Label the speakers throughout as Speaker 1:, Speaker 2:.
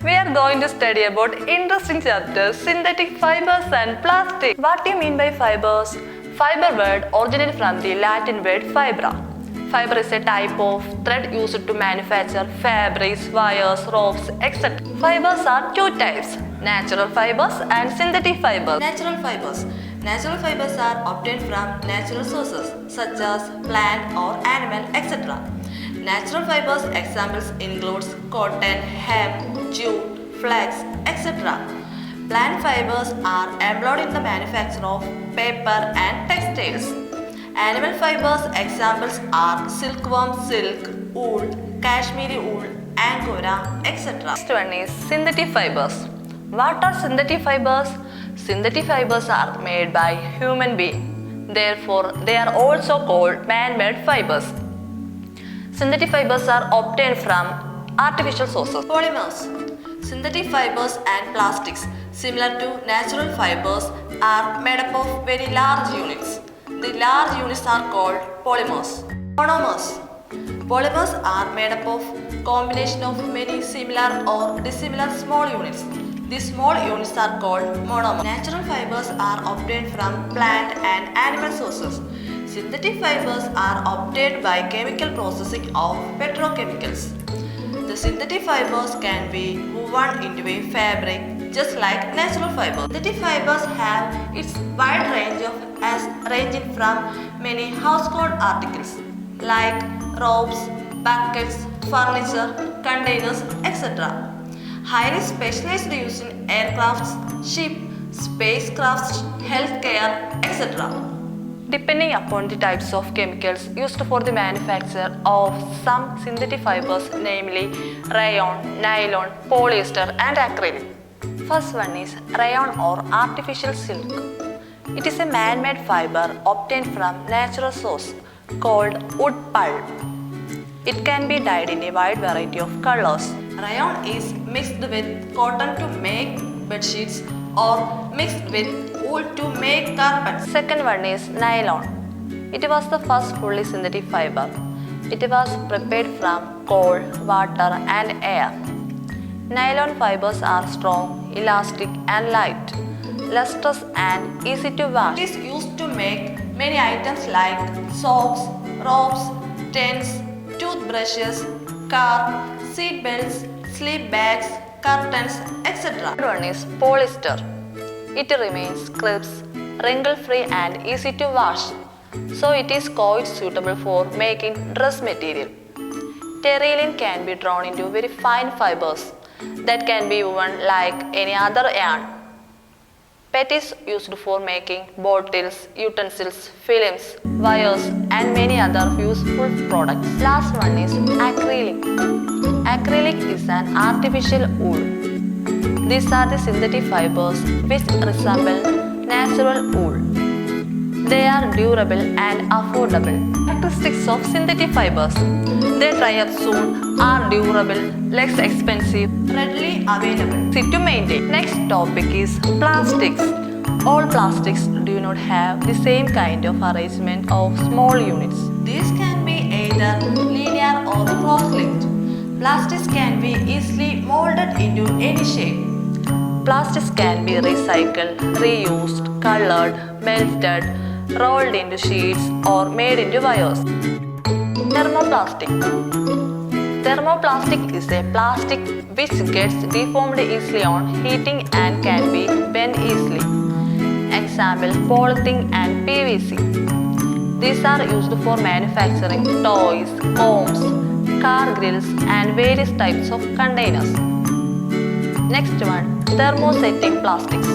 Speaker 1: We are going to study about interesting chapters, synthetic fibers and plastic. What do you mean by fibers? Fiber word originated from the Latin word fibra. Fiber is a type of thread used to manufacture fabrics, wires, ropes, etc. Fibers are two types, natural fibers and synthetic fibers.
Speaker 2: Natural fibers. Natural fibers are obtained from natural sources such as plant or animal, etc. Natural fibers examples includes cotton, hemp, jute, flax, etc. Plant fibers are employed in the manufacture of paper and textiles. Animal fibers examples are silkworm silk, wool, cashmere wool, angora, etc.
Speaker 1: Next one is synthetic fibers. What are synthetic fibers? Synthetic fibers are made by human beings. Therefore, they are also called man-made fibers. Synthetic fibers are obtained from artificial sources.
Speaker 2: Polymers. Synthetic fibers and plastics, similar to natural fibers, are made up of very large units. The large units are called polymers. Monomers. Polymers are made up of combination of many similar or dissimilar small units. These small units are called monomers. Natural fibers are obtained from plant and animal sources. Synthetic fibers are obtained by chemical processing of petrochemicals. The synthetic fibers can be woven into a fabric just like natural fibers. Synthetic fibers have its wide range of as ranging from many household articles like ropes, buckets, furniture, containers, etc. Highly specialized use in aircrafts, ship, spacecrafts, healthcare, etc.
Speaker 1: Depending upon the types of chemicals used for the manufacture of some synthetic fibers, namely rayon, nylon, polyester and acrylic. First one is rayon or artificial silk. It is a man-made fiber obtained from natural source called wood pulp. It can be dyed in a wide variety of colors.
Speaker 2: Rayon is mixed with cotton to make bed sheets or mixed with wool to make carpets.
Speaker 1: Second one is nylon. It was the first fully synthetic fiber. It was prepared from coal, water and air. Nylon fibers are strong, elastic and light, lustrous and easy to wash.
Speaker 2: It is used to make many items like socks, ropes, tents, toothbrushes, car, seat belts, sleep bags, curtains, etc.
Speaker 1: Third one is polyester. It remains crisp, wrinkle-free and easy to wash, so it is quite suitable for making dress material. Terylene can be drawn into very fine fibers that can be woven like any other yarn. PET is used for making bottles, utensils, films, wires and many other useful products. Last one is acrylic. Acrylic is an artificial wool. These are the synthetic fibers which resemble natural wool. They are durable and affordable. Characteristics of synthetic fibers. They dry up soon, are durable, less expensive,
Speaker 2: Readily available.
Speaker 1: easy to maintain. Next topic is plastics. All plastics do not have the same kind of arrangement of small units.
Speaker 2: These can be either linear or cross-linked. Plastics can be easily molded into any shape.
Speaker 1: Plastics can be recycled, reused, colored, melted, rolled into sheets or made into wires. Thermoplastic. Thermoplastic is a plastic which gets deformed easily on heating and can be bent easily. Example, polythene and PVC. These are used for manufacturing toys, combs, car grills and various types of containers. Next one, thermosetting plastics.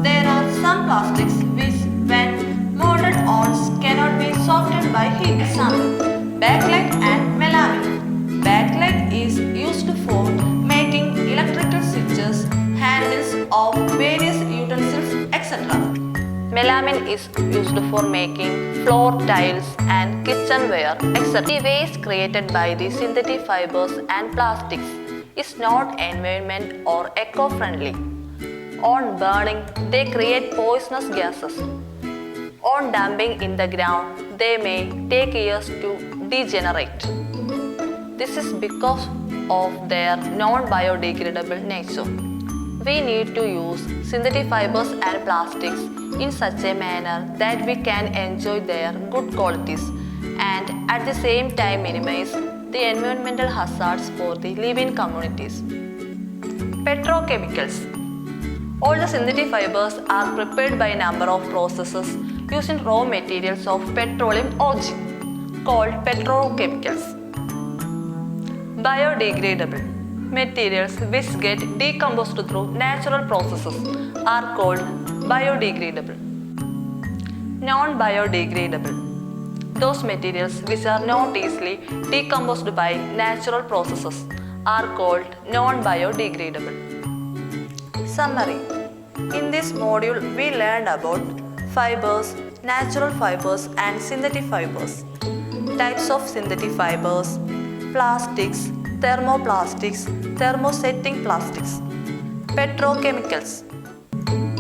Speaker 2: There are some plastics which, when molded on, cannot be softened by heat. Example, bakelite and melamine. Bakelite is used for making electrical switches, handles of various utensils, etc.
Speaker 1: Melamine is used for making floor tiles and kitchenware, etc. The waste created by the synthetic fibers and plastics is not environment or eco-friendly. On burning, they create poisonous gases. On dumping in the ground, they may take years to degenerate. This is because of their non-biodegradable nature. We need to use synthetic fibers and plastics in such a manner that we can enjoy their good qualities and at the same time minimize the environmental hazards for the living communities. Petrochemicals. All the synthetic fibers are prepared by a number of processes using raw materials of petroleum origin called petrochemicals. Biodegradable materials which get decomposed through natural processes are called biodegradable. Non-biodegradable. Those materials which are not easily decomposed by natural processes are called non-biodegradable. Summary. In this module, we learned about fibers, natural fibers and synthetic fibers, types of synthetic fibers, plastics, thermoplastics, thermosetting plastics, petrochemicals,